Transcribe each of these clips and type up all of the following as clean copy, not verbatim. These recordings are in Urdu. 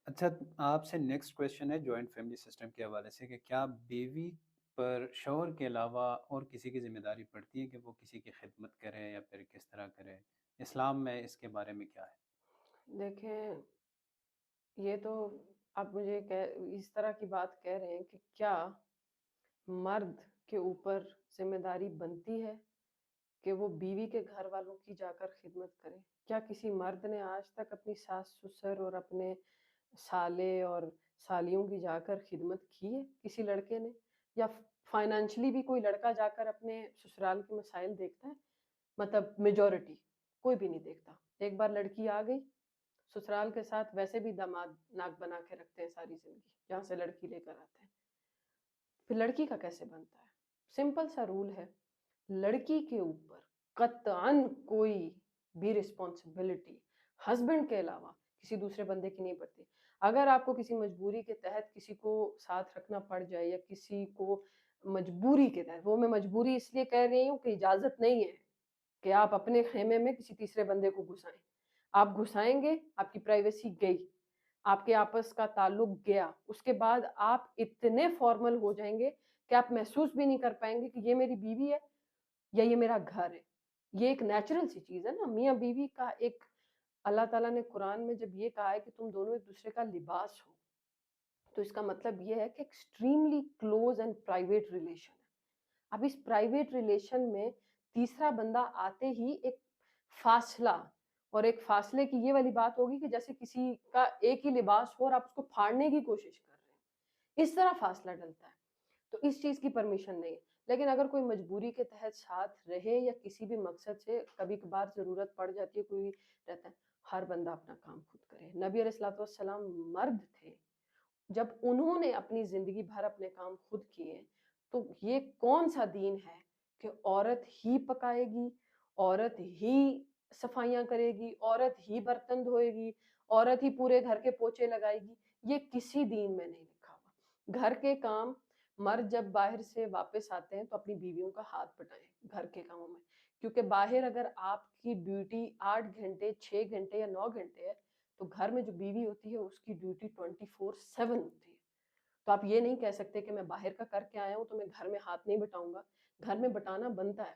اچھا، آپ سے نیکسٹ کویشچن ہے جوائنٹ فیملی سسٹم کے حوالے سے کہ کیا بیوی پر شوہر کے علاوہ اور کسی کی ذمہ داری پڑتی ہے کہ وہ کسی کی خدمت کرے یا پھر کس طرح کرے؟ اسلام میں اس کے بارے میں کیا ہے؟ دیکھیں، یہ تو آپ مجھے اس طرح کی بات کہہ رہے ہیں کہ کیا مرد کے اوپر ذمہ داری بنتی ہے کہ وہ بیوی کے گھر والوں کی جا کر خدمت کرے؟ کیا کسی مرد نے آج تک اپنی ساس سسر اور اپنے سالے اور سالیوں کی جا کر خدمت کی ہے کسی لڑکے نے؟ یا فائنینشلی بھی کوئی لڑکا جا کر اپنے سسرال کے مسائل دیکھتا ہے؟ مطلب میجورٹی کوئی بھی نہیں دیکھتا. ایک بار لڑکی آ گئی سسرال کے ساتھ، ویسے بھی داماد ناک بنا کے رکھتے ہیں ساری زندگی جہاں سے لڑکی لے کر آتے ہیں. پھر لڑکی کا کیسے بنتا ہے؟ سمپل سا رول ہے، لڑکی کے اوپر قطعاً کوئی بھی رسپانسبلٹی ہسبینڈ کے علاوہ کسی دوسرے بندے کی نہیں پڑتی. اگر آپ کو کسی مجبوری کے تحت کسی کو ساتھ رکھنا پڑ جائے یا کسی کو مجبوری کے تحت، وہ میں مجبوری اس لیے کہہ رہی ہوں کہ اجازت نہیں ہے کہ آپ اپنے خیمے میں کسی تیسرے بندے کو گھسائیں. آپ گھسائیں گے، آپ کی پرائیویسی گئی، آپ کے آپس کا تعلق گیا. اس کے بعد آپ اتنے فارمل ہو جائیں گے کہ آپ محسوس بھی نہیں کر پائیں گے کہ یہ میری بیوی ہے یا یہ میرا گھر ہے. یہ ایک نیچرل سی چیز ہے نا، میاں بیوی کا ایک. اللہ تعالیٰ نے قرآن میں جب یہ کہا ہے کہ تم دونوں ایک دوسرے کا لباس ہو، تو اس کا مطلب یہ ہے کہ extremely close and private relation ہے. اب اس پرائیویٹ ریلیشن میں تیسرا بندہ آتے ہی ایک فاصلہ، اور ایک فاصلے کی یہ والی بات ہوگی کہ جیسے کسی کا ایک ہی لباس ہو اور آپ اس کو پھاڑنے کی کوشش کر رہے ہیں، اس طرح فاصلہ ڈلتا ہے. تو اس چیز کی پرمیشن نہیں ہے. لیکن اگر کوئی مجبوری کے تحت ساتھ رہے یا کسی بھی مقصد سے کبھی کبھار ضرورت پڑ جاتی ہے، کوئی رہتا ہے، ہر بندہ اپنا کام خود کرے. نبی علیہ الصلوۃ والسلام مرد تھے، جب انہوں نے اپنی زندگی بھر اپنے کام خود کیے، تو یہ کون سا دین ہے کہ عورت ہی پکائے گی، عورت ہی صفائیاں کرے گی، عورت ہی برتن دھوئے گی، عورت ہی پورے گھر کے پوچے لگائے گی؟ یہ کسی دین میں نہیں لکھا ہوا. گھر کے کام، مرد جب باہر سے واپس آتے ہیں تو اپنی بیویوں کا ہاتھ بٹائیں گھر کے کاموں میں. کیونکہ باہر اگر آپ کی ڈیوٹی 8 گھنٹے 6 گھنٹے یا 9 گھنٹے ہے، تو گھر میں جو بیوی ہوتی ہے اس کی ڈیوٹی 24/7 ہوتی ہے. تو آپ یہ نہیں کہہ سکتے کہ میں باہر کا کر کے آیا ہوں تو میں گھر میں ہاتھ نہیں بٹاؤں گا. گھر میں بٹانا بنتا ہے.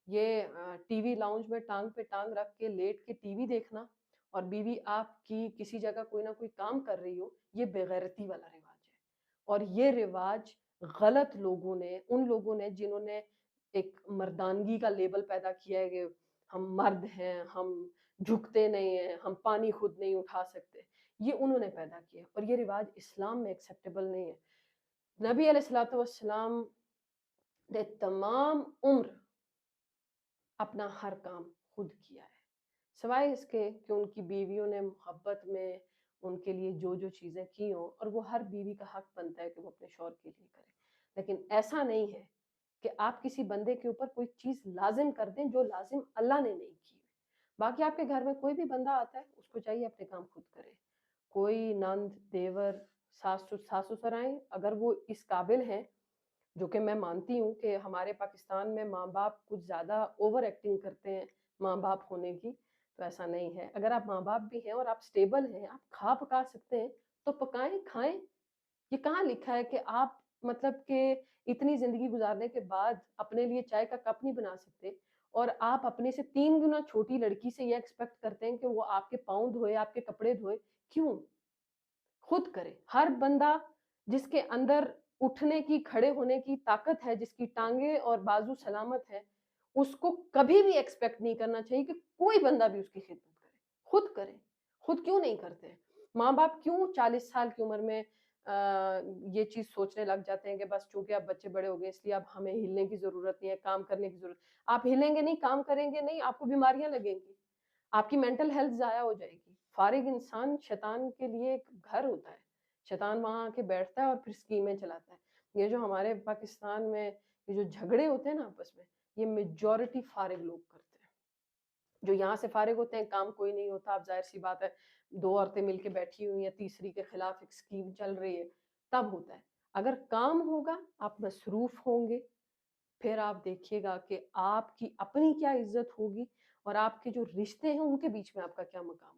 یہ ٹی وی لاؤنج میں ٹانگ پہ ٹانگ رکھ کے لیٹ کے ٹی وی دیکھنا اور بیوی آپ کی کسی جگہ کوئی نہ کوئی کام کر رہی ہو، یہ بے غیرتی والا رواج ہے. اور یہ رواج غلط لوگوں نے، ان لوگوں نے جنہوں نے ایک مردانگی کا لیبل پیدا کیا ہے کہ ہم مرد ہیں، ہم جھکتے نہیں ہیں، ہم پانی خود نہیں اٹھا سکتے، یہ انہوں نے پیدا کیا اور یہ رواج اسلام میں ایکسیپٹیبل نہیں ہے. نبی علیہ الصلوۃ والسلام نے تمام عمر اپنا ہر کام خود کیا ہے، سوائے اس کے کہ ان کی بیویوں نے محبت میں ان کے لیے جو جو چیزیں کی ہوں، اور وہ ہر بیوی کا حق بنتا ہے کہ وہ اپنے شوہر کے لیے کرے. لیکن ایسا نہیں ہے کہ آپ کسی بندے کے اوپر کوئی چیز لازم کر دیں جو لازم اللہ نے نہیں کی. باقی آپ کے گھر میں کوئی بھی بندہ آتا ہے، اس کو چاہیے اپنے کام خود کرے. کوئی نند، دیور، ساسو سرائیں اگر وہ اس قابل ہیں، جو کہ میں مانتی ہوں کہ ہمارے پاکستان میں ماں باپ کچھ زیادہ اوور ایکٹنگ کرتے ہیں ماں باپ ہونے کی، تو ایسا نہیں ہے. اگر آپ ماں باپ بھی ہیں اور آپ سٹیبل ہیں، آپ کھا پکا سکتے ہیں، تو پکائیں کھائیں. یہ کہاں لکھا ہے کہ آپ مطلب کہ اتنی زندگی گزارنے کے بعد اپنے لیے چائے کا کپ نہیں بنا سکتے، اور آپ اپنے سے 3 گنا چھوٹی لڑکی سے یہ ایکسپیکٹ کرتے ہیں کہ وہ آپ کے پاؤں دھوئے، آپ کے کپڑے دھوئے؟ کیوں؟ خود کرے. ہر بندہ جس کے اندر اٹھنے کی، کھڑے ہونے کی طاقت ہے، جس کی ٹانگیں اور بازو سلامت ہے، اس کو کبھی بھی ایکسپیکٹ نہیں کرنا چاہیے کہ کوئی بندہ بھی اس کی خدمت کرے. خود کرے. خود کیوں نہیں کرتے؟ ماں باپ کیوں 40 سال کی عمر میں یہ چیز سوچنے لگ جاتے ہیں کہ بس چونکہ اب بچے بڑے ہو گئے اس لیے اب ہمیں ہلنے کی ضرورت نہیں ہے، کام کرنے کی ضرورت. آپ ہلیں گے نہیں، کام کریں گے نہیں، آپ کو بیماریاں لگیں گی، آپ کی مینٹل ہیلتھ ضائع ہو جائے گی. فارغ انسان شیطان کے لیے ایک گھر ہوتا ہے. شیطان وہاں آ کے بیٹھتا ہے اور پھر اسکیمیں چلاتا ہے. یہ جو ہمارے پاکستان میں یہ جو جھگڑے ہوتے ہیں نا آپس میں، یہ میجورٹی فارغ لوگ کرتے ہیں. جو یہاں سے فارغ ہوتے ہیں، کام کوئی نہیں ہوتا، اب ظاہر سی بات ہے 2 عورتیں مل کے بیٹھی ہوئی ہیں، تیسری کے خلاف ایک اسکیم چل رہی ہے، تب ہوتا ہے. اگر کام ہوگا، آپ مصروف ہوں گے، پھر آپ دیکھیے گا کہ آپ کی اپنی کیا عزت ہوگی اور آپ کے جو رشتے ہیں ان کے بیچ میں آپ کا کیا مقام ہوگا.